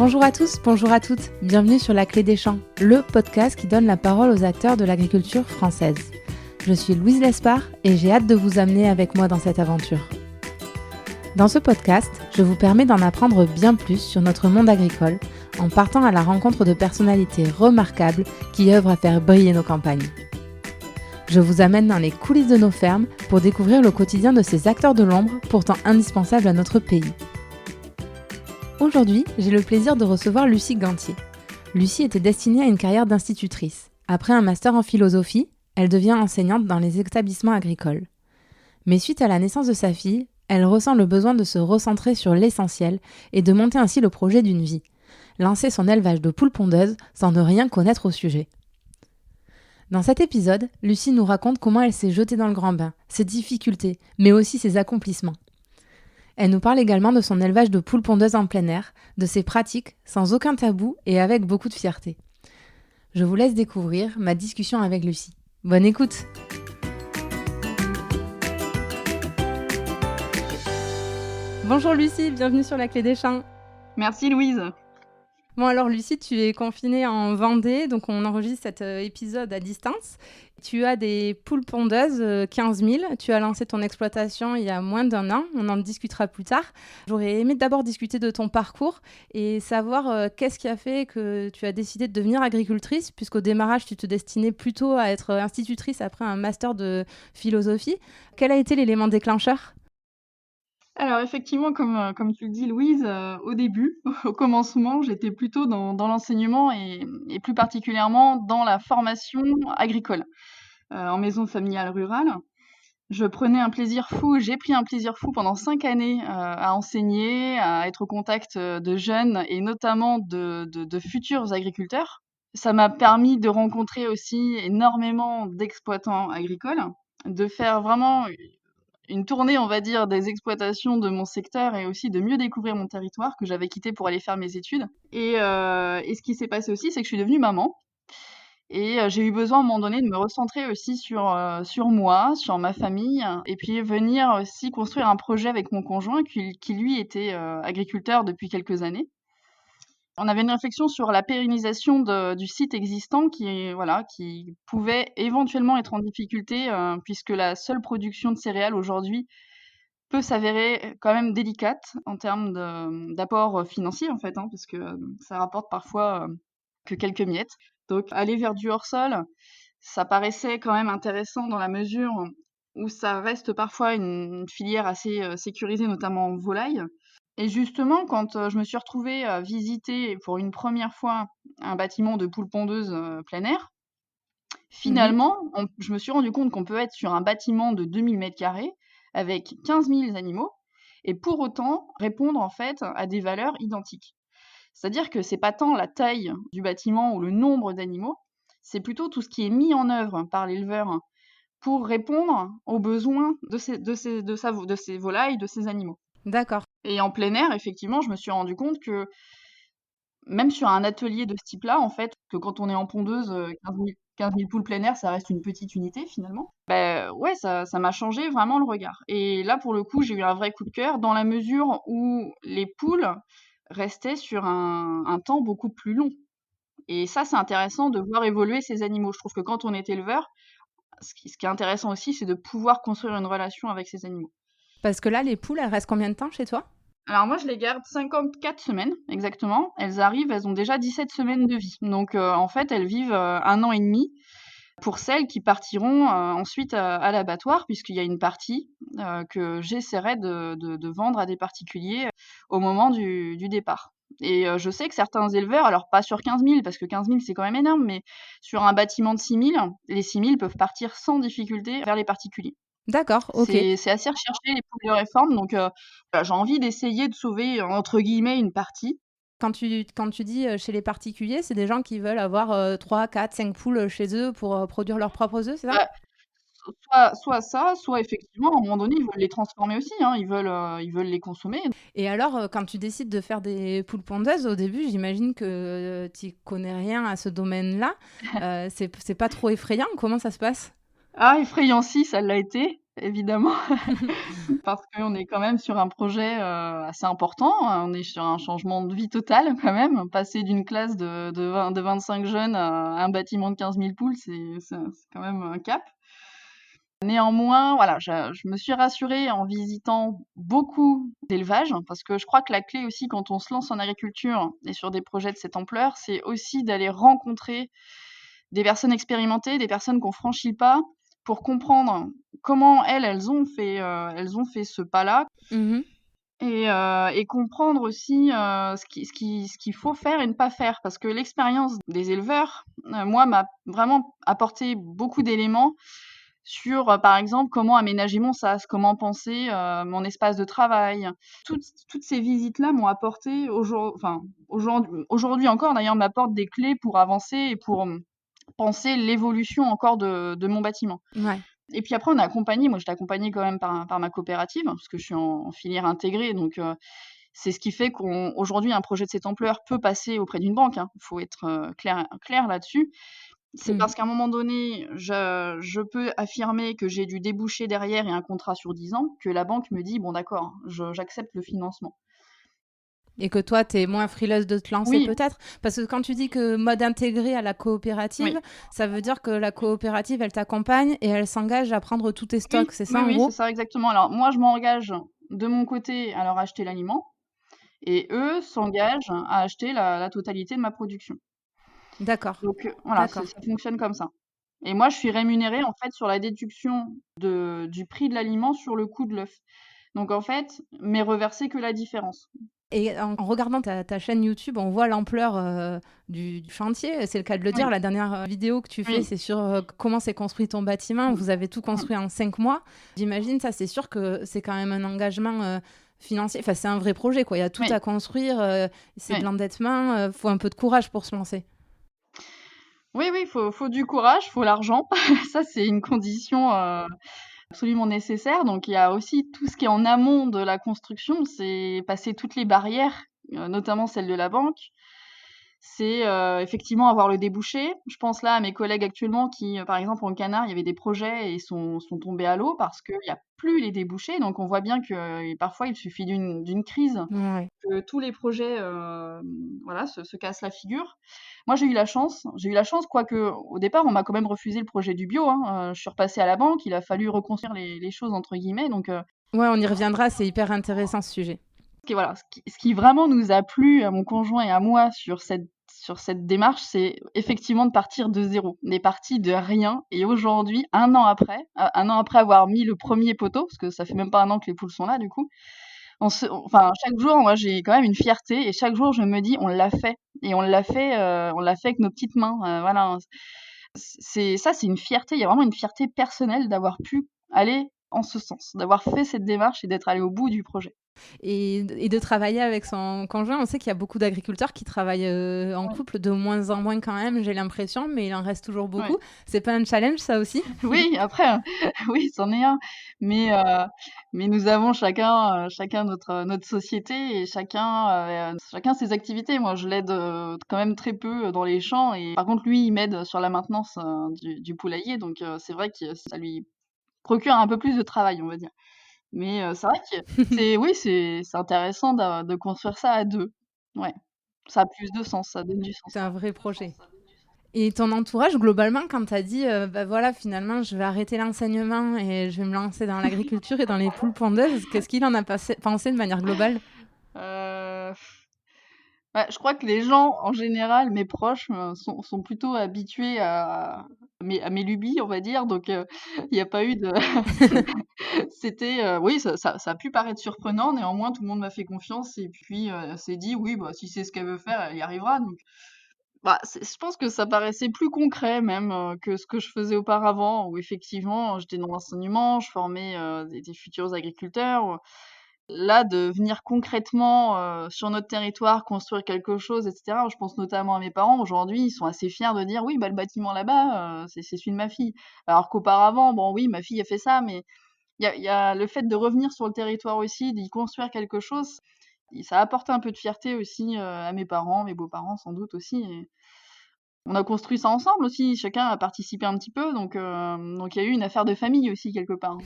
Bonjour à tous, bonjour à toutes, bienvenue sur La Clé des Champs, le podcast qui donne la parole aux acteurs de l'agriculture française. Je suis Louise Lespard et j'ai hâte de vous amener avec moi dans cette aventure. Dans ce podcast, je vous permets d'en apprendre bien plus sur notre monde agricole en partant à la rencontre de personnalités remarquables qui œuvrent à faire briller nos campagnes. Je vous amène dans les coulisses de nos fermes pour découvrir le quotidien de ces acteurs de l'ombre pourtant indispensables à notre pays. Aujourd'hui, j'ai le plaisir de recevoir Lucie Gantier. Lucie était destinée à une carrière d'institutrice. Après un master en philosophie, elle devient enseignante dans les établissements agricoles. Mais suite à la naissance de sa fille, elle ressent le besoin de se recentrer sur l'essentiel et de monter ainsi le projet d'une vie. Lancer son élevage de poules pondeuses sans ne rien connaître au sujet. Dans cet épisode, Lucie nous raconte comment elle s'est jetée dans le grand bain, ses difficultés, mais aussi ses accomplissements. Elle nous parle également de son élevage de poules pondeuses en plein air, de ses pratiques, sans aucun tabou et avec beaucoup de fierté. Je vous laisse découvrir ma discussion avec Lucie. Bonne écoute! Bonjour Lucie, bienvenue sur La Clé des Champs. Merci Louise. Bon alors Lucie, tu es confinée en Vendée, donc on enregistre cet épisode à distance. Tu as des poules pondeuses, 15 000. Tu as lancé ton exploitation il y a moins d'un an. On en discutera plus tard. J'aurais aimé d'abord discuter de ton parcours et savoir qu'est-ce qui a fait que tu as décidé de devenir agricultrice, puisqu'au démarrage, tu te destinais plutôt à être institutrice après un master de philosophie. Quel a été l'élément déclencheur ? Alors effectivement, comme tu le dis Louise, au début, au commencement, j'étais plutôt dans l'enseignement et plus particulièrement dans la formation agricole, en maison familiale rurale. J'ai pris un plaisir fou pendant 5 années, à enseigner, à être au contact, de jeunes et notamment de futurs agriculteurs. Ça m'a permis de rencontrer aussi énormément d'exploitants agricoles, de faire vraiment une tournée, on va dire, des exploitations de mon secteur et aussi de mieux découvrir mon territoire que j'avais quitté pour aller faire mes études. Et ce qui s'est passé aussi, c'est que je suis devenue maman et j'ai eu besoin à un moment donné de me recentrer aussi sur moi, sur ma famille et puis venir aussi construire un projet avec mon conjoint qui lui était, agriculteur depuis quelques années. On avait une réflexion sur la pérennisation du site existant qui pouvait éventuellement être en difficulté, puisque la seule production de céréales aujourd'hui peut s'avérer quand même délicate en termes d'apport financier en fait, hein, parce que ça rapporte parfois que quelques miettes. Donc aller vers du hors-sol, ça paraissait quand même intéressant dans la mesure où ça reste parfois une filière assez sécurisée, notamment en volaille. Et justement, quand je me suis retrouvée à visiter pour une première fois un bâtiment de poules pondeuses plein air, finalement, je me suis rendu compte qu'on peut être sur un bâtiment de 2000 m² avec 15 000 animaux et pour autant répondre en fait à des valeurs identiques. C'est-à-dire que c'est pas tant la taille du bâtiment ou le nombre d'animaux, c'est plutôt tout ce qui est mis en œuvre par l'éleveur pour répondre aux besoins de ces volailles, de ces animaux. D'accord. Et en plein air, effectivement, je me suis rendu compte que même sur un atelier de ce type-là, en fait, que quand on est en pondeuse, 15 000 poules plein air, ça reste une petite unité finalement. Ouais, ça m'a changé vraiment le regard. Et là, pour le coup, j'ai eu un vrai coup de cœur dans la mesure où les poules restaient sur un temps beaucoup plus long. Et ça, c'est intéressant de voir évoluer ces animaux. Je trouve que quand on est éleveur, ce qui est intéressant aussi, c'est de pouvoir construire une relation avec ces animaux. Parce que là, les poules, elles restent combien de temps chez toi ? Alors moi, je les garde 54 semaines exactement. Elles ont déjà 17 semaines de vie. Donc en fait, elles vivent 1 an et demi pour celles qui partiront ensuite à l'abattoir, puisqu'il y a une partie que j'essaierai de vendre à des particuliers au moment du départ. Et je sais que certains éleveurs, alors pas sur 15 000, parce que 15 000 c'est quand même énorme, mais sur un bâtiment de 6 000, les 6 000 peuvent partir sans difficulté vers les particuliers. D'accord, ok. C'est assez recherché les poules de réforme, donc voilà, j'ai envie d'essayer de sauver, entre guillemets, une partie. Quand tu dis chez les particuliers, c'est des gens qui veulent avoir 3, 4, 5 poules chez eux pour produire leurs propres œufs, c'est ça ? Bah, soit ça, soit effectivement, à un moment donné, ils veulent les transformer aussi, hein, ils veulent les consommer. Et alors, quand tu décides de faire des poules pondeuses, au début, j'imagine que tu connais rien à ce domaine-là. C'est pas trop effrayant ? Comment ça se passe ? Ah, effrayant si, ça l'a été. évidemment, parce qu'on est quand même sur un projet, assez important, hein. On est sur un changement de vie total quand même. Passer d'une classe de 25 jeunes à un bâtiment de 15 000 poules, c'est quand même un cap. Néanmoins, voilà, je me suis rassurée en visitant beaucoup d'élevages, parce que je crois que la clé aussi quand on se lance en agriculture et sur des projets de cette ampleur, c'est aussi d'aller rencontrer des personnes expérimentées, des personnes qui ont franchi le pas pour comprendre comment elles ont fait ce pas-là Mhm. et comprendre aussi, ce qu'il faut faire et ne pas faire. Parce que l'expérience des éleveurs, moi, m'a vraiment apporté beaucoup d'éléments sur, par exemple, comment aménager mon sas, comment penser, mon espace de travail. Toutes ces visites-là m'ont apporté aujourd'hui encore d'ailleurs, m'apportent des clés pour avancer et pour, penser l'évolution encore de mon bâtiment. Ouais. Et puis après on a accompagné, moi j'étais accompagnée quand même par ma coopérative, parce que je suis en filière intégrée, donc c'est ce qui fait qu'aujourd'hui un projet de cette ampleur peut passer auprès d'une banque, hein. Il faut être, clair là-dessus. C'est Mhm. parce qu'à un moment donné, je peux affirmer que j'ai du débouché derrière et un contrat sur 10 ans, que la banque me dit: «Bon d'accord, j'accepte le financement». Et que toi, tu es moins frileuse de te lancer Oui, peut-être. Parce que quand tu dis que mode intégré à la coopérative, oui. ça veut dire que la coopérative, elle t'accompagne et elle s'engage à prendre tous tes Oui, stocks, c'est oui, ça en oui, c'est gros? ça exactement. Alors moi, je m'engage de mon côté à leur acheter l'aliment et eux s'engagent à acheter la totalité de ma production. D'accord, Donc voilà, c'est d'accord. ça fonctionne comme ça et moi, je suis rémunérée, en fait, sur la déduction du prix de l'aliment sur le coût de l'œuf. Donc en fait, m'est reversé que la différence. Et en regardant ta chaîne YouTube, on voit l'ampleur du chantier. C'est le cas de le dire. Oui, La dernière vidéo que tu fais, oui, c'est sur comment s'est construit ton bâtiment. mmh, Vous avez tout mmh, construit en 5 mois. J'imagine, ça, c'est sûr que c'est quand même un engagement financier. Enfin, c'est un vrai projet, quoi. Il y a tout oui, à construire. C'est de oui. l'endettement. Il faut un peu de courage pour se lancer. Oui, oui, faut du courage, faut l'argent. Ça, c'est une condition, absolument nécessaire. Donc il y a aussi tout ce qui est en amont de la construction, c'est passer toutes les barrières, notamment celle de la banque. C'est, effectivement avoir le débouché. Je pense là à mes collègues actuellement qui, par exemple en Canard, il y avait des projets et sont tombés à l'eau parce qu'il y a plus les débouchés. Donc on voit bien que, parfois il suffit d'une crise Ouais. que tous les projets, voilà, se cassent la figure. Moi, j'ai eu la chance, quoique au départ, on m'a quand même refusé le projet du bio, hein, je suis repassée à la banque, il a fallu «reconstruire les choses» entre guillemets, donc Ouais, on y reviendra. C'est hyper intéressant ce sujet. ce qui vraiment nous a plu à mon conjoint et à moi sur cette démarche, c'est effectivement de partir de zéro. On est partis de rien et aujourd'hui, un an après avoir mis le premier poteau, parce que ça fait même pas un an que les poules sont là du coup, enfin, chaque jour, moi, j'ai quand même une fierté et chaque jour, je me dis: «On l'a fait» et on l'a fait avec nos petites mains, voilà. C'est une fierté, il y a vraiment une fierté personnelle d'avoir pu aller en ce sens, d'avoir fait cette démarche et d'être allé au bout du projet. Et de travailler avec son conjoint. On sait qu'il y a beaucoup d'agriculteurs qui travaillent en Ouais, couple, de moins en moins quand même, j'ai l'impression, mais il en reste toujours ouais. beaucoup. C'est pas un challenge, ça aussi? Oui, après, oui, c'en est un, mais nous avons chacun notre société et chacun ses activités. Moi, je l'aide, quand même très peu, dans les champs et par contre, lui, il m'aide sur la maintenance, du poulailler donc c'est vrai que ça lui procure un peu plus de travail, on va dire. Mais c'est vrai que c'est intéressant de construire ça à 2. Ouais, ça a plus de sens, ça donne du sens. C'est un vrai projet. Et ton entourage, globalement, quand tu as dit, «Bah, voilà, finalement, je vais arrêter l'enseignement et je vais me lancer dans l'agriculture et dans les poules pondeuses», qu'est-ce qu'il en a pensé de manière globale? Heu, bah, je crois que les gens, en général, mes proches, sont plutôt habitués à mes lubies, on va dire, donc il y a pas eu de c'était, oui, ça a pu paraître surprenant, néanmoins, tout le monde m'a fait confiance et puis, s'est dit: «Oui, bah, si c'est ce qu'elle veut faire, elle y arrivera», donc bah, je pense que ça paraissait plus concret même, que ce que je faisais auparavant où effectivement, j'étais dans l'enseignement, je formais, des futurs agriculteurs. Là, de venir concrètement, sur notre territoire, construire quelque chose et cetera. Je pense notamment à mes parents. Aujourd'hui, ils sont assez fiers de dire: «Oui, bah, le bâtiment là-bas, c'est celui de ma fille». Alors qu'auparavant, bon oui, ma fille a fait ça, mais il y a le fait de revenir sur le territoire aussi, d'y construire quelque chose, ça a apporté un peu de fierté aussi, à mes parents, mes beaux-parents sans doute aussi On a construit ça ensemble aussi, chacun a participé un petit peu, donc il y a eu une affaire de famille aussi quelque part.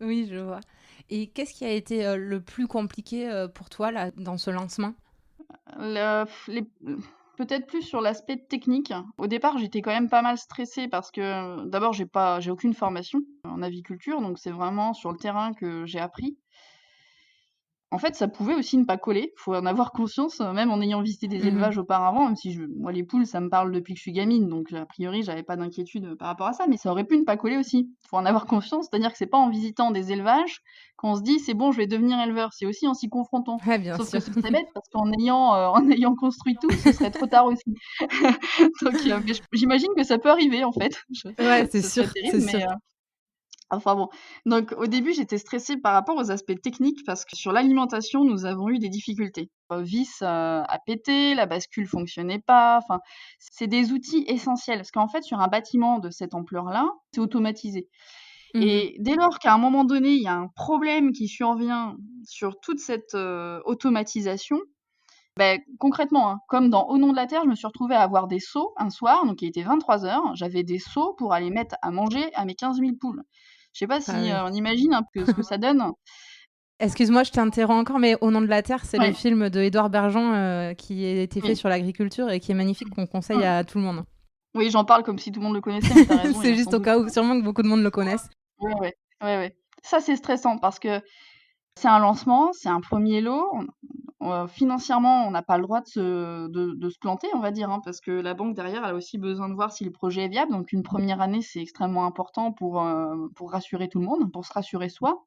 Oui, je vois. Et qu'est-ce qui a été le plus compliqué pour toi là, dans ce lancement? Le les Peut-être plus sur l'aspect technique. Au départ, j'étais quand même pas mal stressée parce que, d'abord, j'ai aucune formation en aviculture, donc c'est vraiment sur le terrain que j'ai appris. En fait, ça pouvait aussi ne pas coller, faut en avoir conscience, même en ayant visité des Mhm. élevages auparavant, même si moi les poules, ça me parle depuis que je suis gamine, donc a priori, j'avais pas d'inquiétude, par rapport à ça, mais ça aurait pu ne pas coller aussi. Faut en avoir conscience, c'est-à-dire que c'est pas en visitant des élevages qu'on se dit: «C'est bon, je vais devenir éleveur», c'est aussi en s'y confrontant. Ouais, bien Sauf que sûr. ce serait bête parce qu'en ayant, en ayant construit tout, ce serait trop tard aussi. Donc mais j'imagine que ça peut arriver en fait. Ouais, c'est Ce serait sûr, terrible, c'est mais sûr. enfin bon, donc au début, j'étais stressée par rapport aux aspects techniques parce que sur l'alimentation, nous avons eu des difficultés. Vis, a pété, la bascule fonctionnait pas, enfin, c'est des outils essentiels parce qu'en fait, sur un bâtiment de cette ampleur-là, c'est automatisé Mhm. et dès lors qu'à un moment donné, il y a un problème qui survient sur toute cette, automatisation, concrètement, hein, comme dans Au nom de la terre, je me suis retrouvée à avoir des seaux un soir, donc il était 23h, j'avais des seaux pour aller mettre à manger à mes 15 000 poules. Je sais pas Ah si, oui. on imagine un peu ce que ça donne? Excuse-moi, je t'interromps encore, mais Au nom de la terre, c'est le Ouais, film de Édouard Bergeon qui a été fait oui. sur l'agriculture et qui est magnifique, qu'on conseille Mmh. à tout le monde. Oui, j'en parle comme si tout le monde le connaissait, mais tu as raison, il y C'est a sans juste au doute cas où, sûrement que beaucoup de monde le connaissent. ouais, ouais. Ouais, ouais. Ça, c'est stressant parce que c'est un lancement, c'est un premier lot. Financièrement, on n'a pas le droit de se planter, on va dire, hein, parce que la banque derrière, elle a aussi besoin de voir si le projet est viable. Donc une première année, c'est extrêmement important pour rassurer tout le monde, pour se rassurer soi.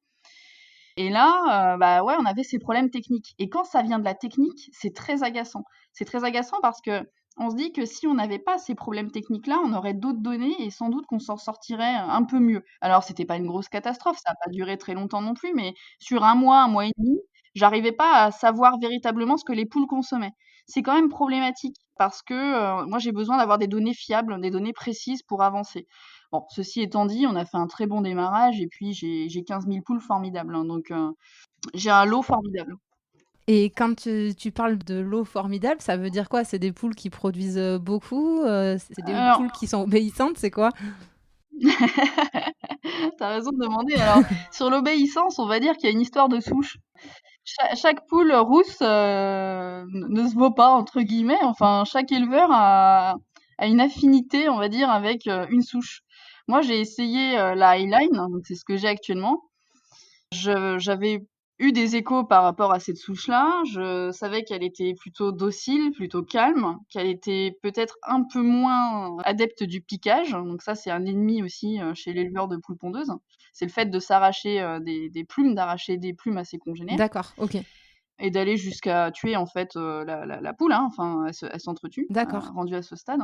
Et là, ouais, on avait ces problèmes techniques et quand ça vient de la technique, c'est très agaçant. C'est très agaçant parce qu'on se dit que si on n'avait pas ces problèmes techniques-là, on aurait d'autres données et sans doute qu'on s'en sortirait un peu mieux. Alors c'était pas une grosse catastrophe, ça a pas duré très longtemps non plus, mais sur un mois et demi, j'arrivais pas à savoir véritablement ce que les poules consommaient. C'est quand même problématique parce que, moi j'ai besoin d'avoir des données fiables, des données précises pour avancer. Bon, ceci étant dit, on a fait un très bon démarrage et puis j'ai 15 000 poules formidables, hein, donc j'ai un lot formidable. Et quand tu parles de l'eau formidable, ça veut dire quoi? C'est des poules qui produisent beaucoup? C'est des poules Alors, qui sont obéissantes? C'est quoi? tu as raison de demander. Alors, sur l'obéissance, on va dire qu'il y a une histoire de souche. Chaque poule rousse, ne se vaut pas entre guillemets, enfin chaque éleveur a une affinité, on va dire, avec, une souche. Moi, j'ai essayé, la Highline, donc c'est ce que j'ai actuellement. J'avais eu des échos par rapport à cette souche-là. Je savais qu'elle était plutôt docile, plutôt calme, qu'elle était peut-être un peu moins adepte du piquage. Donc ça, c'est un ennemi aussi, chez l'éleveur de poules pondeuses. C'est le fait de s'arracher, des plumes, d'arracher des plumes à ses congénères D'accord, OK. et d'aller jusqu'à tuer en fait, la poule, hein. Enfin, elle s'entretue, D'accord. rendue à ce stade.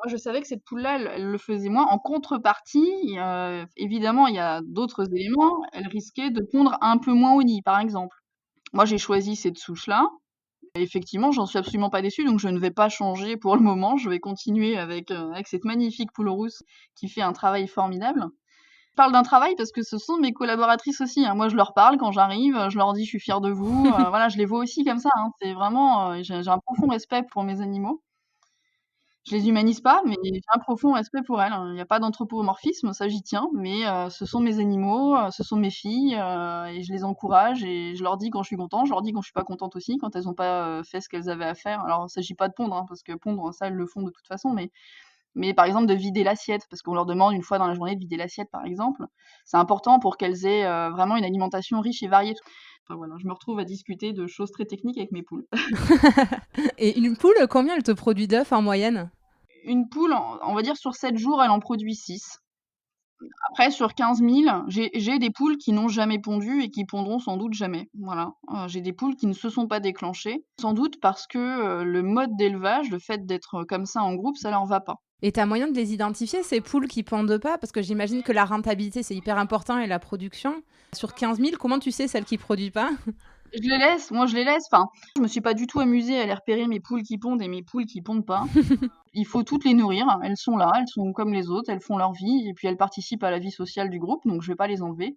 Moi, je savais que cette poule-là, elle le faisait moins. En contrepartie, évidemment, il y a d'autres éléments. Elle risquait de pondre un peu moins au nid, par exemple. Moi, j'ai choisi cette souche-là. Et effectivement, j'en suis absolument pas déçue, donc je ne vais pas changer pour le moment. Je vais continuer avec cette magnifique poule rousse qui fait un travail formidable. Je parle d'un travail parce que ce sont mes collaboratrices aussi, hein. Moi, je leur parle quand j'arrive, je leur dis: «Je suis fière de vous», voilà, je les vois aussi comme ça, hein. C'est vraiment, j'ai un profond respect pour mes animaux. Je les humanise pas, mais j'ai un profond respect pour elles, hein. Il y a pas d'anthropomorphisme, ça j'y tiens, mais ce sont mes animaux, ce sont mes filles, et je les encourage et je leur dis quand je suis contente, je leur dis quand je suis pas contente aussi, quand elles ont pas, fait ce qu'elles avaient à faire. Alors il s'agit pas de pondre, hein, parce que pondre, ça, elles le font de toute façon, mais par exemple de vider l'assiette, parce qu'on leur demande une fois dans la journée de vider l'assiette, par exemple. C'est important pour qu'elles aient, vraiment une alimentation riche et variée. Enfin voilà, je me retrouve à discuter de choses très techniques avec mes poules. Et une poule, combien elle te produit d'œufs en moyenne? Une poule, on va dire sur 7 jours, elle en produit 6. Après sur 15 000, j'ai des poules qui n'ont jamais pondu et qui pondront sans doute jamais. Voilà, j'ai des poules qui ne se sont pas déclenchées, sans doute parce que, le mode d'élevage, le fait d'être, comme ça en groupe, ça leur va pas. Et tu as moyen de les identifier, ces poules qui pondent pas? Parce que j'imagine que la rentabilité, c'est hyper important et la production. Sur 15 000, comment tu sais celle qui produit pas? Je les laisse, moi je les laisse, enfin, je me suis pas du tout amusée à aller repérer mes poules qui pondent et mes poules qui pondent pas. Il faut toutes les nourrir, elles sont là, elles sont comme les autres, elles font leur vie et puis elles participent à la vie sociale du groupe, donc je vais pas les enlever.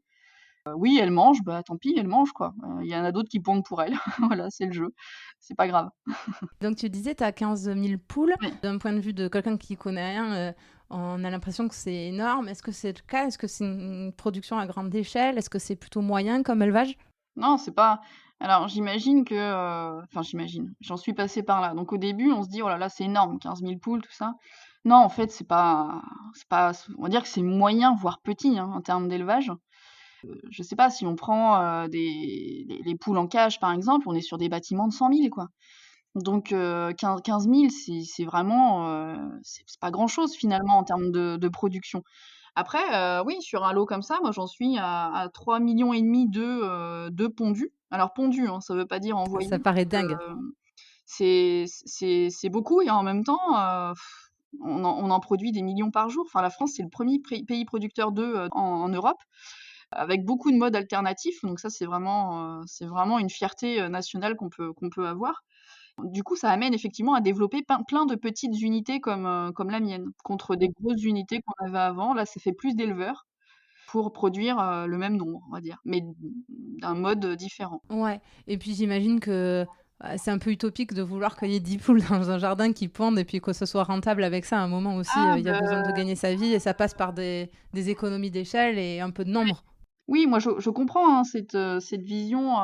Oui, elle mange, bah, tant pis, elle mange, quoi. Il y en a d'autres qui pondent pour elle. Voilà, c'est le jeu. C'est pas grave. Donc tu disais, tu as 15 000 poules. Oui. D'un point de vue de quelqu'un qui connaît rien, on a l'impression que c'est énorme. Est-ce que c'est le cas? Est-ce que c'est une production à grande échelle? Est-ce que c'est plutôt moyen comme élevage? Non, c'est pas alors j'imagine que, enfin j'imagine, j'en suis passée par là. Donc au début, on se dit: «Oh là là, c'est énorme, 15 000 poules, tout ça». Non, en fait, c'est pas on va dire que c'est moyen, voire petit, hein, en termes d'élevage. Je sais pas, si on prend, des les poules en cage, par exemple, on est sur des bâtiments de 100 000, quoi. Donc 15 000, c'est vraiment, c'est pas grand-chose finalement en termes de production. Après, oui, sur un lot comme ça, moi j'en suis à 3,5 millions d'œufs pondus. Alors pondus, hein, ça veut pas dire Ça envoyés, paraît parce dingue. que, c'est beaucoup et en même temps, on en produit des millions par jour. Enfin, la France, c'est le premier pays producteur d'œufs, en Europe, avec beaucoup de modes alternatifs. Donc ça, c'est vraiment une fierté, nationale qu'on peut avoir. Du coup, ça amène effectivement à développer plein de petites unités comme la mienne, contre des grosses unités qu'on avait avant. Là, ça fait plus d'éleveurs pour produire, le même nombre, on va dire, mais d'un mode, différent. Ouais. Et puis j'imagine que c'est un peu utopique de vouloir qu'il y ait 10 poules dans un jardin qui pondent et puis que ce soit rentable avec ça. À un moment aussi, Ah il y a besoin de bah, gagner sa vie et ça passe par des économies d'échelle et un peu de nombre. oui, moi je comprends, hein, cette vision,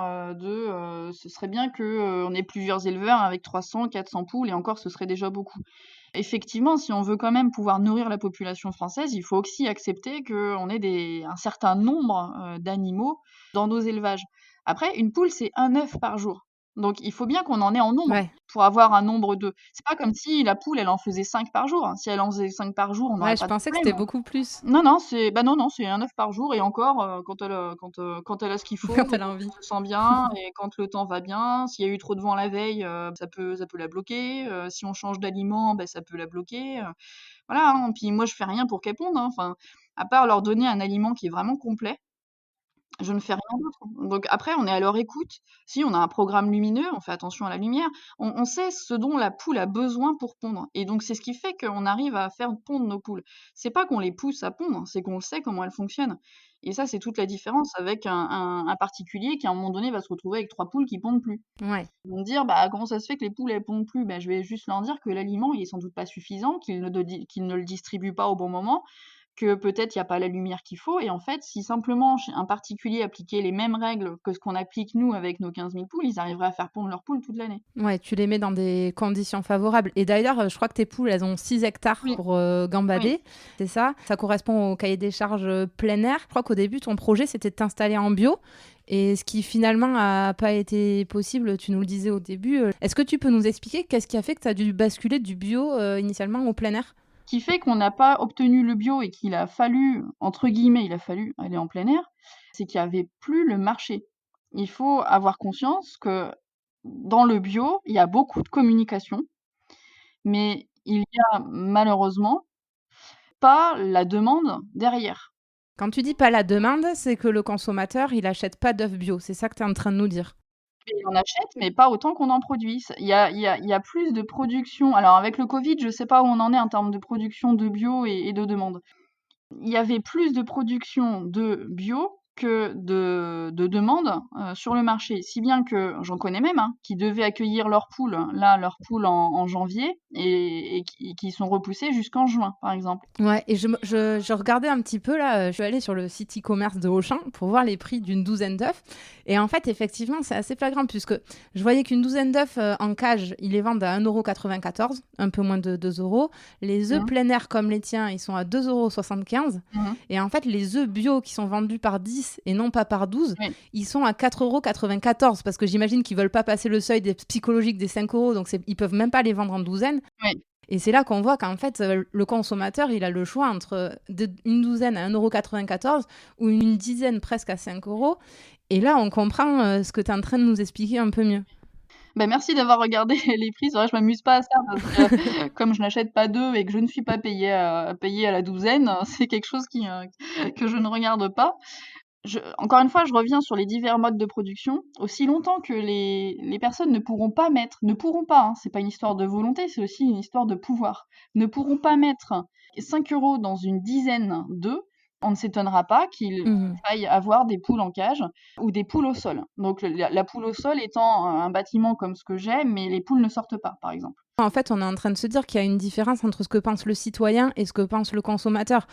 ce serait bien que, on ait plusieurs éleveurs avec 300, 400 poules et encore ce serait déjà beaucoup. Effectivement, si on veut quand même pouvoir nourrir la population française, il faut aussi accepter qu'on ait un certain nombre, d'animaux dans nos élevages. Après, une poule, c'est un œuf par jour. Donc il faut bien qu'on en ait en nombre Ouais. pour avoir un nombre d'œufs. C'est pas comme si la poule, elle en faisait 5 par jour, hein. Si elle en faisait 5 par jour, on Ouais, n'aurait je pas de pensais que problème. c'était beaucoup plus Non, non, non, c'est un œuf par jour et encore, quand elle a ce qu'il faut quand et elle a quand envie. elle se sent bien et quand le temps va bien. S'il y a eu trop de vent la veille, ça peut la bloquer, si on change d'aliment, bah, ça peut la bloquer, voilà, hein. Puis moi, je fais rien pour qu'elles pondent, hein, enfin, à part leur donner un aliment qui est vraiment complet. Je ne fais rien d'autre. Donc après, on est à leur écoute. Si on a un programme lumineux, on fait attention à la lumière. On sait ce dont la poule a besoin pour pondre et donc c'est ce qui fait qu'on arrive à faire pondre nos poules. C'est pas qu'on les pousse à pondre, c'est qu'on sait comment elles fonctionnent et ça, c'est toute la différence avec un particulier qui, à un moment donné, va se retrouver avec 3 poules qui pondent plus. Ouais. Ils vont me dire: «Bah, comment ça se fait que les poules, elles pondent plus?» Bah, je vais juste leur dire que l'aliment, il est sans doute pas suffisant, qu'ils ne le distribuent pas au bon moment, que peut-être il y a pas la lumière qu'il faut et en fait, si simplement ch un particulier appliquait les mêmes règles que ce qu'on applique nous avec nos 15 000 poules, ils arriveraient à faire pondre leurs poules toute l'année. Ouais, tu les mets dans des conditions favorables. Et d'ailleurs, je crois que tes poules, elles ont 6 hectares Oui, pour oui. gambader. C'est ça? Ça correspond au cahier des charges plein air. Je crois qu'au début, ton projet, c'était de t'installer en bio. Et ce qui finalement a pas été possible, tu nous le disais au début. Est-ce que tu peux nous expliquer qu'est-ce qui a fait que tu as dû basculer du bio initialement au plein air? Qui fait qu'on n'a pas obtenu le bio et qu'il a fallu, entre guillemets, «il a fallu» aller en plein air, c'est qu'il y avait plus le marché. Il faut avoir conscience que dans le bio, il y a beaucoup de communication, mais il y a malheureusement pas la demande derrière. Quand tu dis pas la demande, c'est que le consommateur, il achète pas d'œufs bio. C'est ça que tu es en train de nous dire. Et on achète, mais pas autant qu'on en produit. Il y a plus de production. Alors avec le Covid, je sais pas où on en est en termes de production de bio et de demande. Il y avait plus de production de bio que de demandes, sur le marché. Si bien que j'en connais même, hein, qui devaient accueillir leurs poules en janvier et qui sont repoussées jusqu'en juin, par exemple. Ouais, et je regardais un petit peu là, je suis allée sur le site e-commerce de Auchan pour voir les prix d'une douzaine d'œufs. Et en fait, effectivement, c'est assez flagrant puisque je voyais qu'une douzaine d'œufs en cage, ils les vendent à 1,94 €, un peu moins de 2 euros. Les œufs Mmh. plein air comme les tiens, ils sont à 2,75 €. Mmh. Et en fait, les œufs bio qui sont vendus par 10 et non pas par 12, Oui, ils sont à 4,94 € parce que j'imagine qu'ils veulent pas passer le seuil psychologique des 5 euros, donc ils peuvent même pas les vendre en douzaine. oui. Et c'est là qu'on voit qu'en fait, le consommateur, il a le choix entre une douzaine à 1,94 € ou une dizaine presque à 5 euros. Et là, on comprend ce que tu es en train de nous expliquer un peu mieux. Bah, merci d'avoir regardé les prix. C'est vrai, je m'amuse pas à ça parce que comme je n'achète pas d'œufs et que je ne suis pas payée à la douzaine, c'est quelque chose que je ne regarde pas. Encore une fois, je reviens sur les divers modes de production. Aussi longtemps que les personnes ne pourront pas, hein, c'est pas une histoire de volonté, c'est aussi une histoire de pouvoir, ne pourront pas mettre 5 € dans une dizaine d'œufs, on ne s'étonnera pas qu'il Mmh. faille avoir des poules en cage ou des poules au sol. Donc la poule au sol étant un bâtiment comme ce que j'ai, mais les poules ne sortent pas, par exemple. En fait, on est en train de se dire qu'il y a une différence entre ce que pense le citoyen et ce que pense le consommateur.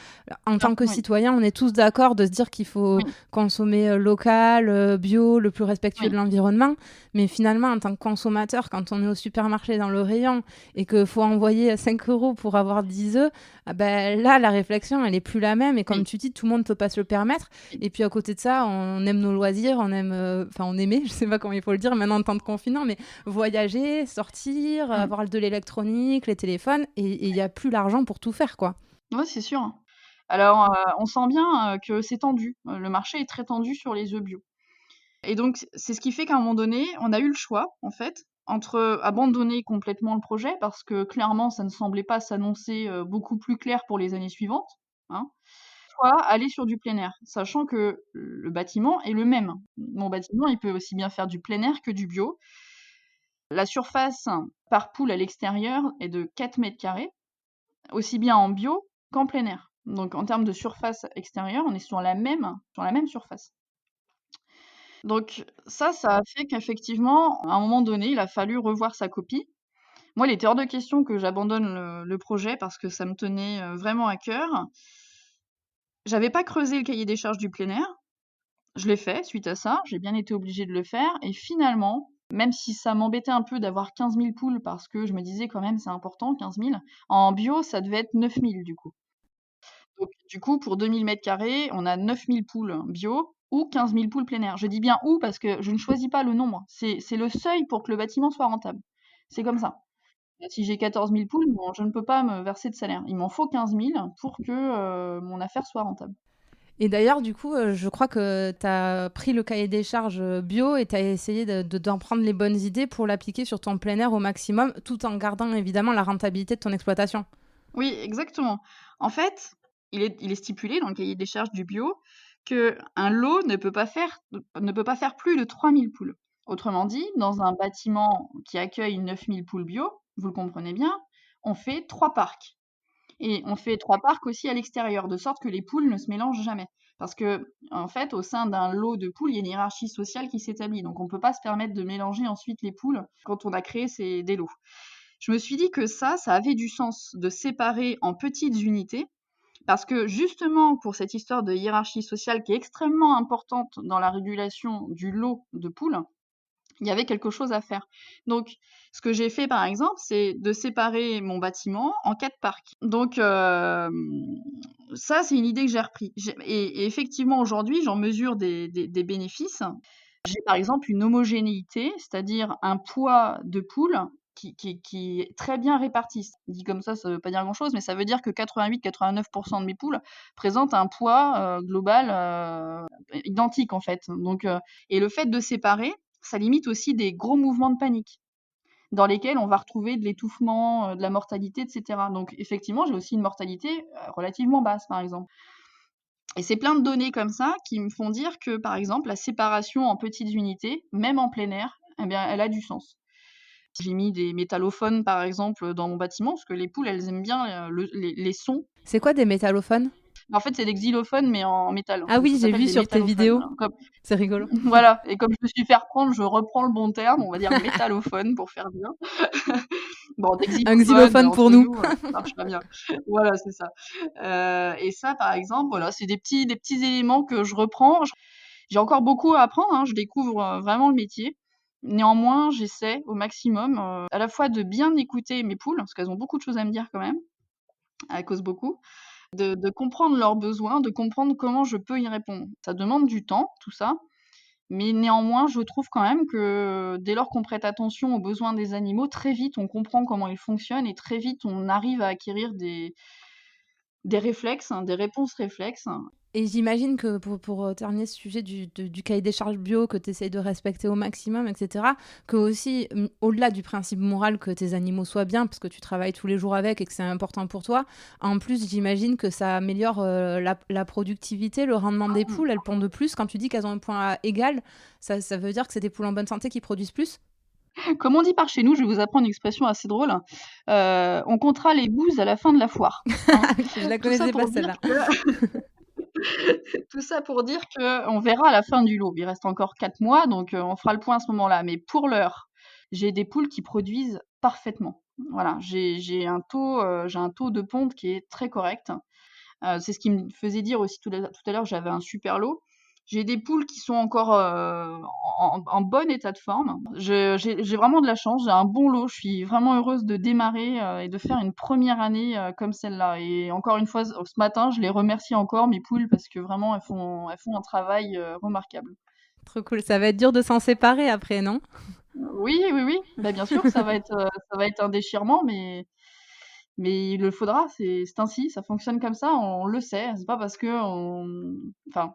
En Bien, tant que oui, citoyen, on est tous d'accord de se dire qu'il faut oui, consommer local, bio, le plus respectueux de oui, l'environnement. Mais finalement, en tant que consommateur, quand on est au supermarché dans le rayon et qu'il faut envoyer 5 € pour avoir 10 œufs, ah ben, là, la réflexion, elle est plus la même. Et comme oui, tu dis, tout le monde ne peut pas se le permettre. oui. Et puis à côté de ça, on aime nos loisirs, on aime, enfin on aimait, je sais pas comment il faut le dire maintenant en temps de confinement, mais voyager, sortir, Mmh. avoir de l'électronique, les téléphones, et il y a plus l'argent pour tout faire, quoi. Ouais, c'est sûr, hein. Alors, on sent bien, que c'est tendu. Le marché est très tendu sur les œufs bio et donc c'est ce qui fait qu'à un moment donné, on a eu le choix, en fait, entre abandonner complètement le projet parce que clairement, ça ne semblait pas s'annoncer, beaucoup plus clair pour les années suivantes, hein, soit aller sur du plein air, sachant que le bâtiment est le même. Mon bâtiment, il peut aussi bien faire du plein air que du bio. La surface par poule à l'extérieur est de 4 m², aussi bien en bio qu'en plein air. Donc en termes de surface extérieure, on est sur la même surface. Donc ça a fait qu'effectivement, à un moment donné, il a fallu revoir sa copie. Moi, il était hors de question que j'abandonne le projet parce que ça me tenait, vraiment à cœur. J'avais pas creusé le cahier des charges du plein air. Je l'ai fait suite à ça, j'ai bien été obligée de le faire et finalement, même si ça m'embêtait un peu d'avoir 15 000 poules parce que je me disais quand même c'est important 15 000, en bio, ça devait être 9 000 du coup. Donc du coup, pour 2 000 m², on a 9 000 poules bio ou 15 000 poules plein air. Je dis bien «ou» parce que je ne choisis pas le nombre, c'est le seuil pour que le bâtiment soit rentable. C'est comme ça. Si j'ai 14 000 poules, bon, je ne peux pas me verser de salaire. Il m'en faut 15 000 pour que, mon affaire soit rentable. Et d'ailleurs, du coup, je crois que tu as pris le cahier des charges bio et tu as essayé d'en prendre les bonnes idées pour l'appliquer sur ton plein air au maximum, tout en gardant évidemment la rentabilité de ton exploitation. Oui, exactement. En fait, il est stipulé dans le cahier des charges du bio qu'un lot ne peut pas faire plus de 3 000 poules. Autrement dit, dans un bâtiment qui accueille 9 000 poules bio, vous le comprenez bien, on fait 3 parcs et on fait 3 parcs aussi à l'extérieur, de sorte que les poules ne se mélangent jamais. Parce que, en fait, au sein d'un lot de poules, il y a une hiérarchie sociale qui s'établit, donc on ne peut pas se permettre de mélanger ensuite les poules quand on a créé des lots. Je me suis dit que ça avait du sens de séparer en petites unités parce que justement pour cette histoire de hiérarchie sociale qui est extrêmement importante dans la régulation du lot de poules, il y avait quelque chose à faire. Donc ce que j'ai fait par exemple, c'est de séparer mon bâtiment en 4 parcs. Donc ça, c'est une idée que j'ai repris. Et effectivement aujourd'hui, j'en mesure des bénéfices. J'ai par exemple une homogénéité, c'est-à-dire un poids de poule qui est très bien réparti. Dit comme ça veut pas dire grand-chose, mais ça veut dire que 88-89 de mes poules présentent un poids, global, identique en fait. Donc et le fait de séparer, ça limite aussi des gros mouvements de panique, dans lesquels on va retrouver de l'étouffement, de la mortalité et cetera. Donc effectivement, j'ai aussi une mortalité, relativement basse, par exemple. Et c'est plein de données comme ça qui me font dire que, par exemple, la séparation en petites unités, même en plein air, eh bien, elle a du sens. J'ai mis des métallophones, par exemple, dans mon bâtiment, parce que les poules, elles aiment bien les sons. C'est quoi des métallophones? En fait, c'est des xylophones, mais en métal. Ah Ça oui, j'ai s'appelle vu des sur tes métallophones. vidéos. C'est rigolo. Voilà. Et comme je me suis fait reprendre, je reprends le bon terme, on va dire métallophone pour faire bien. Bon, des Un xylophones, xylophone pour entre nous. nous, ça marche pas bien. Voilà, c'est ça. Et ça, par exemple, voilà, c'est des petits éléments que je reprends. J'ai encore beaucoup à apprendre, hein, je découvre, vraiment le métier. Néanmoins, j'essaie au maximum, à la fois de bien écouter mes poules, parce qu'elles ont beaucoup de choses à me dire quand même, elles causent beaucoup, de comprendre leurs besoins, de comprendre comment je peux y répondre. Ça demande du temps, tout ça, mais néanmoins, je trouve quand même que dès lors qu'on prête attention aux besoins des animaux, très vite on comprend comment ils fonctionnent et très vite on arrive à acquérir des réflexes, hein, des réponses réflexes. Et j'imagine que pour terminer ce sujet du cahier des charges bio que tu essayes de respecter au maximum, etc., que aussi, au-delà du principe moral que tes animaux soient bien, parce que tu travailles tous les jours avec et que c'est important pour toi, en plus, j'imagine que ça améliore la productivité, le rendement des Mmh. poules. Elles pondent plus. Quand tu dis qu'elles ont un point égal, ça veut dire que c'est des poules en bonne santé qui produisent plus? Comme on dit par chez nous, je vais vous apprendre une expression assez drôle, on comptera les bouses à la fin de la foire, hein. Je la Tout ça connaissais pas pour dire celle-là. que Tout ça pour dire qu'on verra à la fin du lot. Il reste encore 4 mois, donc on fera le point à ce moment-là. Mais pour l'heure, j'ai des poules qui produisent parfaitement. Voilà, j'ai un taux de ponte qui est très correct. C'est ce qui me faisait dire aussi tout à l'heure que j'avais un super lot. J'ai des poules qui sont encore en bon état de forme. J'ai vraiment de la chance, j'ai un bon lot. Je suis vraiment heureuse de démarrer et de faire une première année comme celle-là. Et encore une fois, ce matin, je les remercie encore, mes poules, parce que vraiment, elles font un travail remarquable. Trop cool. Ça va être dur de s'en séparer après, non? Oui, oui, oui. Bah, bien sûr, ça va être un déchirement, mais il le faudra. C'est ainsi, ça fonctionne comme ça. On le sait. C'est pas parce que enfin,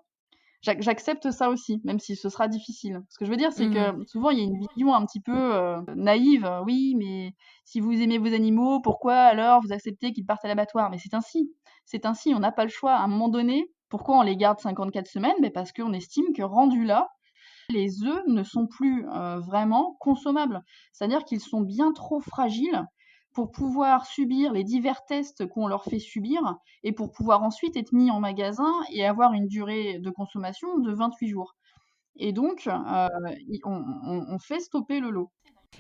j'accepte ça aussi, même si ce sera difficile. Ce que je veux dire, c'est Mhm. que souvent, il y a une vision un petit peu naïve. Oui, mais si vous aimez vos animaux, pourquoi alors vous acceptez qu'ils partent à l'abattoir? Mais c'est ainsi. C'est ainsi, on n'a pas le choix. À un moment donné, pourquoi on les garde 54 semaines? Mais parce qu'on estime que rendu là, les œufs ne sont plus vraiment consommables. C'est-à-dire qu'ils sont bien trop fragiles pour pouvoir subir les divers tests qu'on leur fait subir et pour pouvoir ensuite être mis en magasin et avoir une durée de consommation de 28 jours. Et donc, on fait stopper le lot.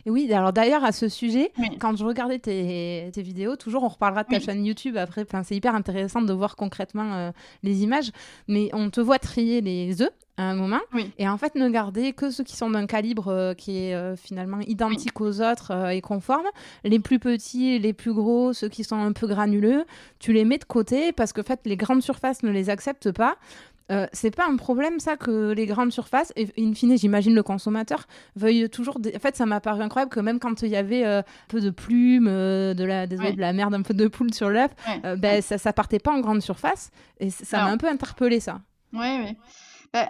Et oui, alors d'ailleurs, à ce sujet, Oui, quand je regardais tes vidéos, toujours, on reparlera de ta oui, chaîne YouTube après. Enfin, c'est hyper intéressant de voir concrètement les images, mais on te voit trier les œufs à un moment oui, et en fait ne garder que ceux qui sont d'un calibre qui est finalement oui. identique aux autres et conforme. Les plus petits, les plus gros, ceux qui sont un peu granuleux, tu les mets de côté parce que en fait, les grandes surfaces ne les acceptent pas. C'est pas un problème ça que les grandes surfaces, et in fine j'imagine le consommateur, veuille toujours... En fait ça m'a paru incroyable que même quand il y avait un peu de plumes, désolé, Oui, de la merde, un peu de poule sur l'œuf, oui, ben, oui. ça partait pas en grande surface, et ça m'a Alors, un peu interpellée ça. oui, oui. Ben,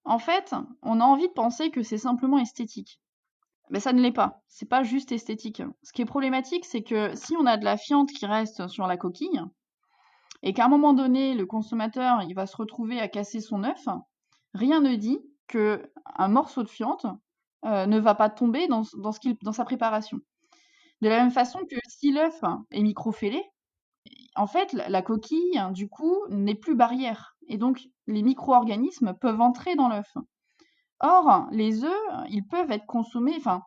en fait, on a envie de penser que c'est simplement esthétique. Mais ça ne l'est pas. C'est pas juste esthétique. Ce qui est problématique, c'est que si on a de la fiente qui reste sur la coquille, et qu'à un moment donné, le consommateur, il va se retrouver à casser son œuf, rien ne dit que un morceau de fiente ne va pas tomber dans sa préparation. De la même façon que si l'œuf est microfellé, en fait, la coquille, du coup, n'est plus barrière. Et donc, les micro-organismes peuvent entrer dans l'œuf. Or, les œufs, ils peuvent être consommés, enfin,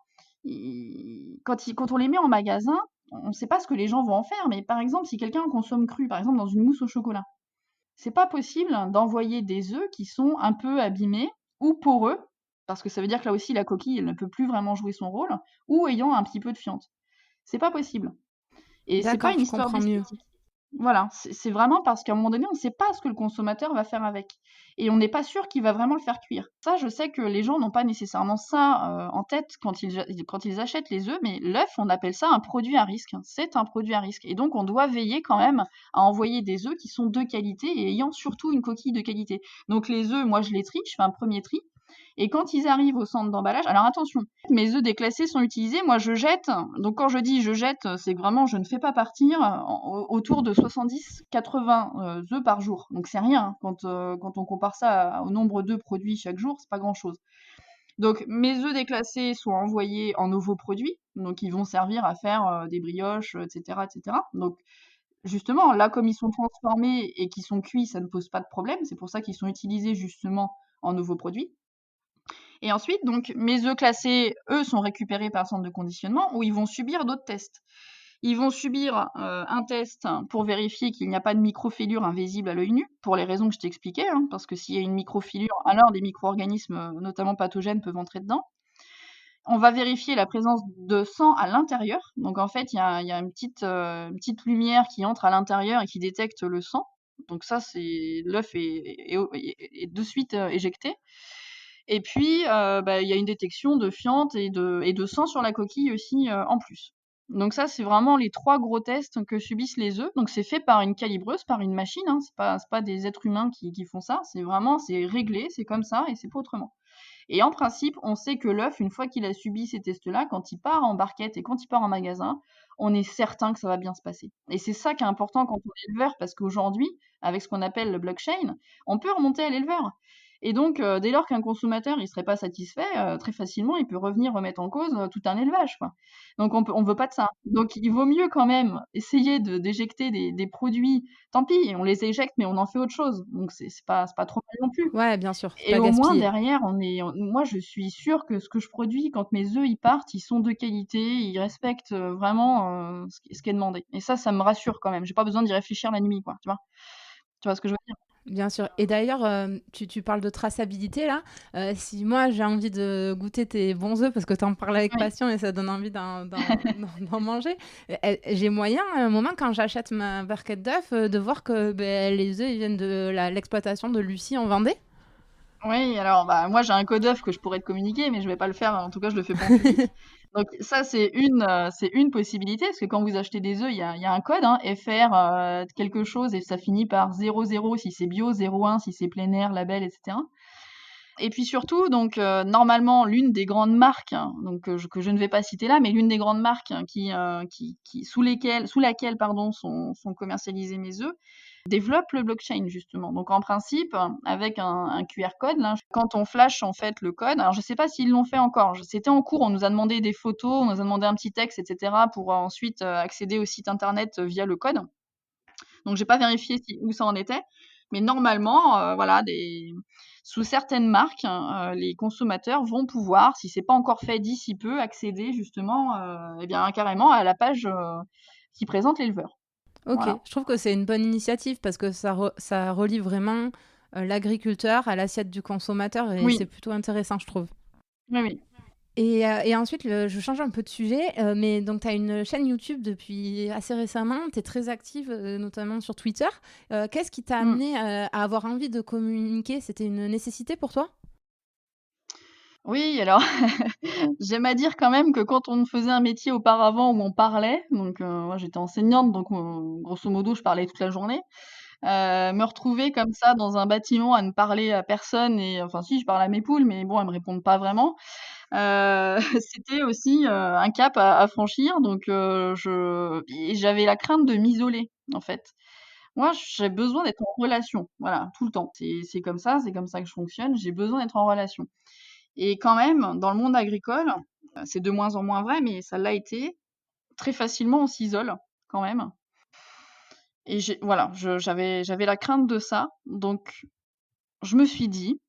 quand on les met en magasin, on ne sait pas ce que les gens vont en faire. Mais par exemple, si quelqu'un en consomme cru, par exemple dans une mousse au chocolat, c'est pas possible d'envoyer des œufs qui sont un peu abîmés ou poreux, parce que ça veut dire que là aussi la coquille, elle ne peut plus vraiment jouer son rôle, ou ayant un petit peu de fiente. C'est pas possible. Et c'est pas D'accord, une je histoire comprends mieux. d'esthétique. Voilà, c'est vraiment parce qu'à un moment donné, on ne sait pas ce que le consommateur va faire avec. Et on n'est pas sûr qu'il va vraiment le faire cuire. Ça, je sais que les gens n'ont pas nécessairement ça en tête quand ils achètent les œufs, mais l'œuf, on appelle ça un produit à risque. C'est un produit à risque. Et donc, on doit veiller quand même à envoyer des œufs qui sont de qualité et ayant surtout une coquille de qualité. Donc, les œufs, moi, je les trie, je fais un premier tri. Et quand ils arrivent au centre d'emballage, alors attention, mes œufs déclassés sont utilisés, moi je jette. Donc quand je dis je jette, c'est que vraiment je ne fais pas partir autour de 70-80 œufs par jour. Donc c'est rien hein, quand on compare ça au nombre d'œufs produits chaque jour, c'est pas grand-chose. Donc mes œufs déclassés sont envoyés en nouveaux produits, donc ils vont servir à faire des brioches, etc., etc. Donc justement, là comme ils sont transformés et qu'ils sont cuits, ça ne pose pas de problème. C'est pour ça qu'ils sont utilisés justement en nouveaux produits. Et ensuite, donc, mes œufs classés, eux, sont récupérés par le centre de conditionnement où ils vont subir d'autres tests. Ils vont subir un test pour vérifier qu'il n'y a pas de microfillure invisible à l'œil nu, pour les raisons que je t'expliquais, hein, parce que s'il y a une microfillure, alors des micro-organismes, notamment pathogènes, peuvent entrer dedans. On va vérifier la présence de sang à l'intérieur. Donc en fait, il y a une petite lumière qui entre à l'intérieur et qui détecte le sang. Donc ça, c'est l'œuf est de suite éjecté. Et puis, bah, il y a une détection de fiente et de sang sur la coquille aussi, en plus. Donc ça, c'est vraiment les 3 gros tests que subissent les œufs. Donc c'est fait par une calibreuse, par une machine, hein. C'est pas des êtres humains qui font ça. C'est vraiment c'est réglé, c'est comme ça et c'est pas autrement. Et en principe, on sait que l'œuf, une fois qu'il a subi ces tests-là, quand il part en barquette et quand il part en magasin, on est certain que ça va bien se passer. Et c'est ça qui est important quand on est éleveur, parce qu'aujourd'hui, avec ce qu'on appelle le blockchain, on peut remonter à l'éleveur. Et donc, dès lors qu'un consommateur, il serait pas satisfait, très facilement, il peut revenir remettre en cause, tout un élevage, quoi. Donc on veut pas de ça. Donc il vaut mieux quand même essayer d'éjecter des produits, tant pis, on les éjecte, mais on en fait autre chose. Donc c'est pas trop mal non plus. Ouais, bien sûr, Et pas au moins gaspiller. derrière, moi je suis sûre que ce que je produis, quand mes œufs, ils partent, ils sont de qualité, ils respectent, vraiment, ce qui est demandé. Et ça me rassure quand même. J'ai pas besoin d'y réfléchir la nuit, quoi, tu vois? Tu vois ce que je veux dire? Bien sûr. Et d'ailleurs, tu parles de traçabilité là. Si moi j'ai envie de goûter tes bons œufs parce que tu en parles avec Oui. passion et ça donne envie d'en manger, j'ai moyen à un moment quand j'achète ma barquette d'œufs de voir que les œufs ils viennent de l'exploitation de Lucie en Vendée? Oui, alors, bah, moi, j'ai un code œuf que je pourrais te communiquer, mais je vais pas le faire, en tout cas, je le fais pas en public. Donc ça, c'est une possibilité, parce que quand vous achetez des œufs, il y a un code, hein, FR, quelque chose et ça finit par 00 si c'est bio, 01 si c'est plein air, label et cetera. Et puis surtout, donc, normalement, l'une des grandes marques, hein, donc, que je ne vais pas citer là, mais l'une des grandes marques, hein, qui sous laquelle, pardon, sont commercialisés mes œufs, développe le blockchain justement. Donc en principe, avec un QR code, là, quand on flash en fait le code, alors je sais pas s'ils l'ont fait encore, c'était en cours, on nous a demandé des photos, on nous a demandé un petit texte, et cetera, pour ensuite accéder au site internet via le code. Donc j'ai pas vérifié où ça en était, mais normalement, voilà, sous certaines marques, les consommateurs vont pouvoir, si c'est pas encore fait d'ici peu, accéder justement, eh bien carrément à la page qui présente l'éleveur. Ok, Voilà. je trouve que c'est une bonne initiative parce que ça relie vraiment l'agriculteur à l'assiette du consommateur et Oui, c'est plutôt intéressant, je trouve. oui, oui. Et ensuite, je change un peu de sujet, mais donc tu as une chaîne YouTube depuis assez récemment, tu es très active, notamment sur Twitter. Qu'est-ce qui t'a Mmh. amené à avoir envie de communiquer? C'était une nécessité pour toi? Oui, alors j'aime à dire quand même que quand on faisait un métier auparavant où on parlait, donc moi j'étais enseignante, donc grosso modo je parlais toute la journée. Me retrouver comme ça dans un bâtiment à ne parler à personne et enfin si, je parle à mes poules, mais bon, elles me répondent pas vraiment. C'était aussi, un cap à franchir, donc j'avais la crainte de m'isoler, en fait. Moi, j'ai besoin d'être en relation, voilà, tout le temps. C'est comme ça que je fonctionne, j'ai besoin d'être en relation. Et quand même, dans le monde agricole, c'est de moins en moins vrai, mais ça l'a été, très facilement on s'isole, quand même. Et voilà, j'avais la crainte de ça, donc je me suis dit: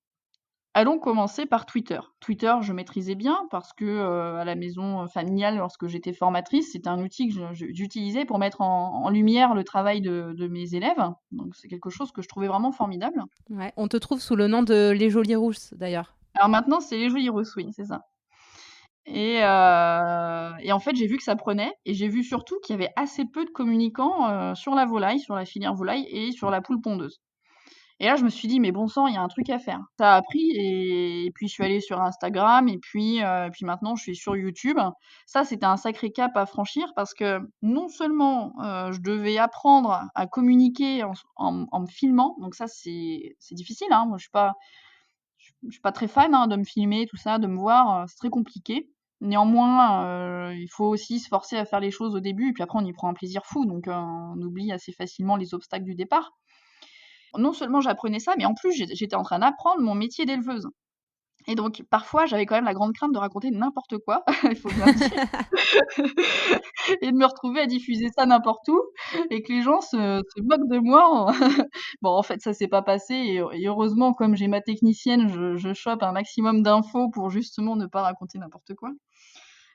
«Allons commencer par Twitter». Twitter, je maîtrisais bien parce que, à la maison, familiale, lorsque j'étais formatrice, c'était un outil que j'utilisais pour mettre en lumière le travail de mes élèves, donc c'est quelque chose que je trouvais vraiment formidable. Ouais, on te trouve sous le nom de Les Jolies Rousses, d'ailleurs. Alors maintenant, c'est les jolies Russes, oui, c'est ça. Et en fait, j'ai vu que ça prenait et j'ai vu surtout qu'il y avait assez peu de communicants, sur la volaille, sur la filière volaille et sur la poule pondeuse. Et là, je me suis dit: «Mais bon sang, il y a un truc à faire». Ça a pris et puis je suis allée sur Instagram et puis maintenant je suis sur YouTube. Ça, c'était un sacré cap à franchir parce que non seulement, je devais apprendre à communiquer en me filmant, donc ça c'est difficile, hein. Moi, je suis pas très fan, hein, de me filmer, tout ça, de me voir, c'est très compliqué. Néanmoins, il faut aussi se forcer à faire les choses au début et puis après on y prend un plaisir fou, donc on oublie assez facilement les obstacles du départ. Non seulement j'apprenais ça, mais en plus j'étais en train d'apprendre mon métier d'éleveuse. Et donc parfois, j'avais quand même la grande crainte de raconter n'importe quoi, il faut bien le dire, et de me retrouver à diffuser ça n'importe où et que les gens se moquent de moi en bon, en fait, ça s'est pas passé et heureusement, comme j'ai ma technicienne, je chope un maximum d'infos pour justement ne pas raconter n'importe quoi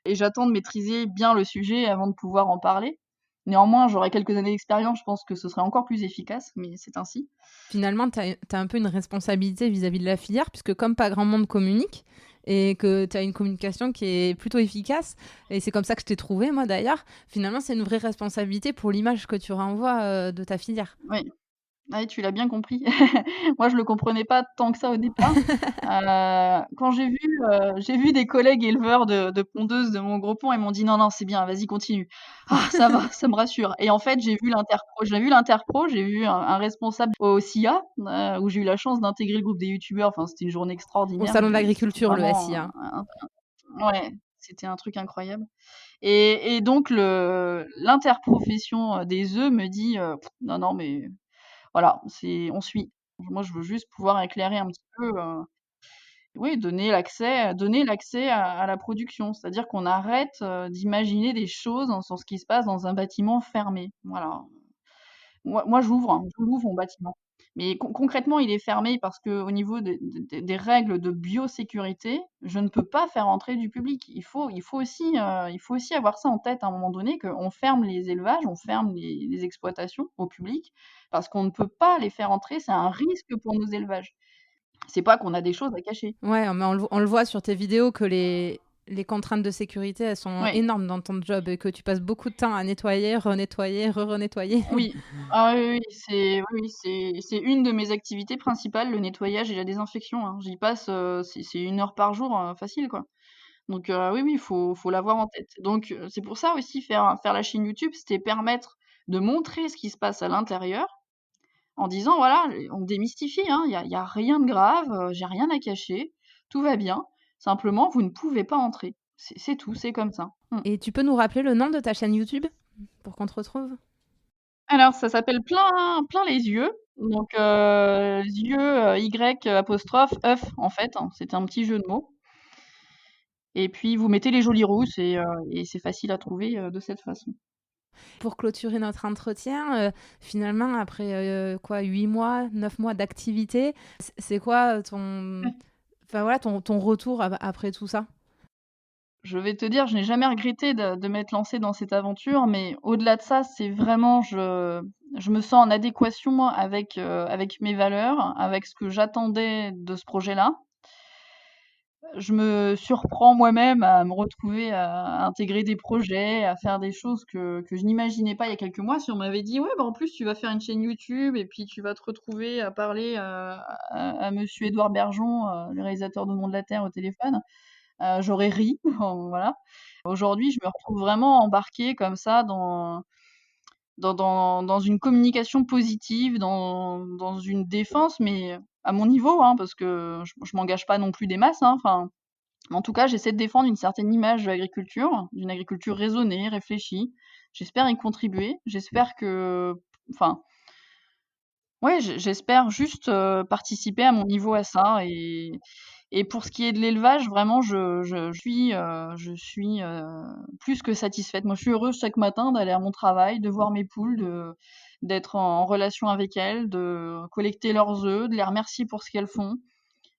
et j'attends de maîtriser bien le sujet avant de pouvoir en parler. Néanmoins, j'aurais quelques années d'expérience, je pense que ce serait encore plus efficace, mais c'est ainsi. Finalement, tu as un peu une responsabilité vis-à-vis de la filière, puisque comme pas grand monde communique, et que tu as une communication qui est plutôt efficace, et c'est comme ça que je t'ai trouvé, moi d'ailleurs, finalement, c'est une vraie responsabilité pour l'image que tu renvoies de ta filière. Oui. Ouais, tu l'as bien compris. Moi, je le comprenais pas tant que ça au départ. Quand j'ai vu des collègues éleveurs de pondeuses de mon gros pond, ils m'ont dit: «Non, non, c'est bien, vas-y continue». Ah ça va, ça me rassure et en fait, j'ai vu l'interpro, j'ai vu un responsable au SIA, où j'ai eu la chance d'intégrer le groupe des youtubeurs. Enfin, c'était une journée Au extraordinaire. salon de C'était l'agriculture, le vraiment SIA. ouais, c'était un truc incroyable et donc l'interprofession, des œufs me dit: «Non, non, mais voilà, on suit». Moi, je veux juste pouvoir éclairer un petit peu, oui, donner l'accès à la production. C'est-à-dire qu'on arrête, d'imaginer des choses sur ce qui se passe dans un bâtiment fermé. Voilà. Moi j'ouvre, hein, je l'ouvre mon bâtiment. Mais concrètement, il est fermé parce qu'au niveau des règles de biosécurité, je ne peux pas faire entrer du public. Il faut aussi avoir ça en tête à un moment donné, qu'on ferme les élevages, on ferme les exploitations au public, parce qu'on ne peut pas les faire entrer, c'est un risque pour nos élevages. C'est pas qu'on a des choses à cacher. Ouais, mais on le voit sur tes vidéos que les contraintes de sécurité, elles sont Ouais. énormes dans ton job et que tu passes beaucoup de temps à nettoyer, renettoyer, re-renettoyer. Oui. Ah oui, c'est une de mes activités principales, le nettoyage et la désinfection, hein. J'y passe, c'est 1 heure par jour, facile, quoi. Donc oui, oui, faut l'avoir en tête. Donc c'est pour ça aussi faire la chaîne YouTube, c'était permettre de montrer ce qui se passe à l'intérieur en disant: «Voilà, on démystifie, hein, il y a rien de grave, j'ai rien à cacher, tout va bien. Simplement, vous ne pouvez pas entrer». C'est tout, c'est comme ça. Mmh. Et tu peux nous rappeler le nom de ta chaîne YouTube pour qu'on te retrouve? Alors ça s'appelle plein les yeux, donc yeux, Y apostrophe œuf en fait, hein, c'était un petit jeu de mots et puis vous mettez les jolies rousses et c'est facile à trouver, de cette façon. Pour clôturer notre entretien, finalement, après, quoi, 8 mois, 9 mois d'activité, c'est quoi ton, enfin voilà, ton retour après tout ça? Je vais te dire, je n'ai jamais regretté de m'être lancée dans cette aventure, mais au-delà de ça, c'est vraiment je me sens en adéquation avec mes valeurs, avec ce que j'attendais de ce projet-là. Je me surprends moi-même à me retrouver à intégrer des projets, à faire des choses que je n'imaginais pas il y a quelques mois. Si on m'avait dit: «Ouais, bah, en plus, tu vas faire une chaîne YouTube et puis tu vas te retrouver à parler, à monsieur Édouard Bergeon, le réalisateur de Monde la Terre au téléphone», j'aurais ri, voilà. Aujourd'hui, je me retrouve vraiment embarquée comme ça dans une communication positive, dans une défense, mais à mon niveau, hein, parce que je m'engage pas non plus des masses, hein, enfin, en tout cas, j'essaie de défendre une certaine image de l'agriculture, d'une agriculture raisonnée, réfléchie. J'espère y contribuer. J'espère que enfin, ouais, j'espère juste, participer à mon niveau à ça et pour ce qui est de l'élevage, vraiment, je suis plus que satisfaite. Moi, je suis heureuse chaque matin d'aller à mon travail, de voir mes poules, d'être en relation avec elles, de collecter leurs œufs, de les remercier pour ce qu'elles font,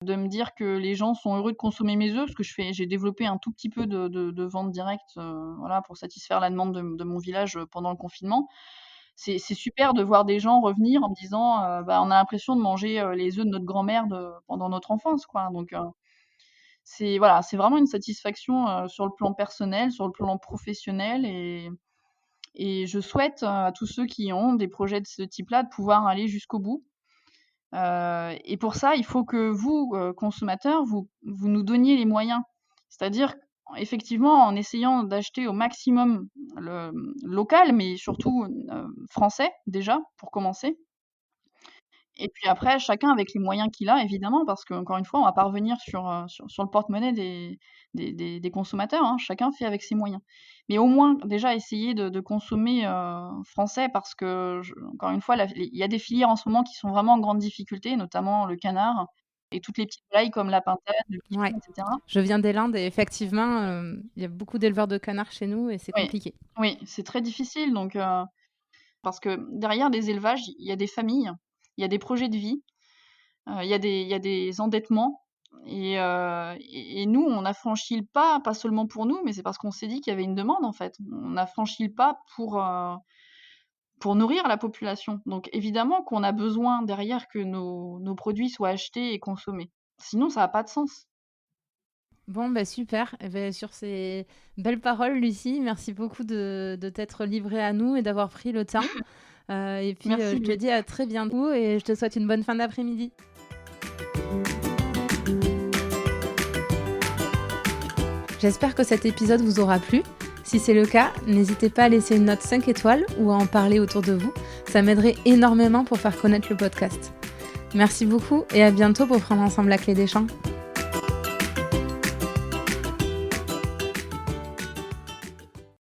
de me dire que les gens sont heureux de consommer mes œufs, parce que j'ai développé un tout petit peu de vente directe, voilà, pour satisfaire la demande de mon village, pendant le confinement. C'est super de voir des gens revenir en me disant, bah, on a l'impression de manger, les œufs de notre grand-mère pendant notre enfance, quoi. Donc c'est voilà, c'est vraiment une satisfaction, sur le plan personnel, sur le plan professionnel et je souhaite, à tous ceux qui ont des projets de ce type-là, de pouvoir aller jusqu'au bout. Et pour ça, il faut que vous, consommateurs, vous nous donniez les moyens. C'est-à-dire, effectivement, en essayant d'acheter au maximum local, mais surtout, français, déjà, pour commencer. Et puis après, chacun avec les moyens qu'il a évidemment, parce qu'encore une fois, on va pas revenir sur le porte-monnaie des consommateurs, hein. Chacun fait avec ses moyens. Mais au moins, déjà essayer de consommer, français parce que encore une fois, il y a des filières en ce moment qui sont vraiment en grande difficulté, notamment le canard et toutes les petites volailles comme la pintade, le Ouais, pigeon et cetera. je viens des Landes et effectivement, il y a beaucoup d'éleveurs de canards chez nous et c'est Oui, compliqué. oui, c'est très difficile donc parce que derrière des élevages, il y a des familles, il y a des projets de vie. Il y a des endettements et nous, on a franchi le pas seulement pour nous, mais c'est parce qu'on s'est dit qu'il y avait une demande, en fait. On a franchi le pas pour nourrir la population. Donc évidemment qu'on a besoin derrière que nos produits soient achetés et consommés. Sinon, ça a pas de sens. Bon, bah, super. Et beh, sur ces belles paroles, Lucie, merci beaucoup de t'être livrée à nous et d'avoir pris le temps. Et puis, Merci je te Louise. dis à très bientôt et je te souhaite une bonne fin d'après-midi. J'espère que cet épisode vous aura plu. Si c'est le cas, n'hésitez pas à laisser une note 5 étoiles ou à en parler autour de vous. Ça m'aiderait énormément pour faire connaître le podcast. Merci beaucoup et à bientôt pour prendre ensemble la clé des champs.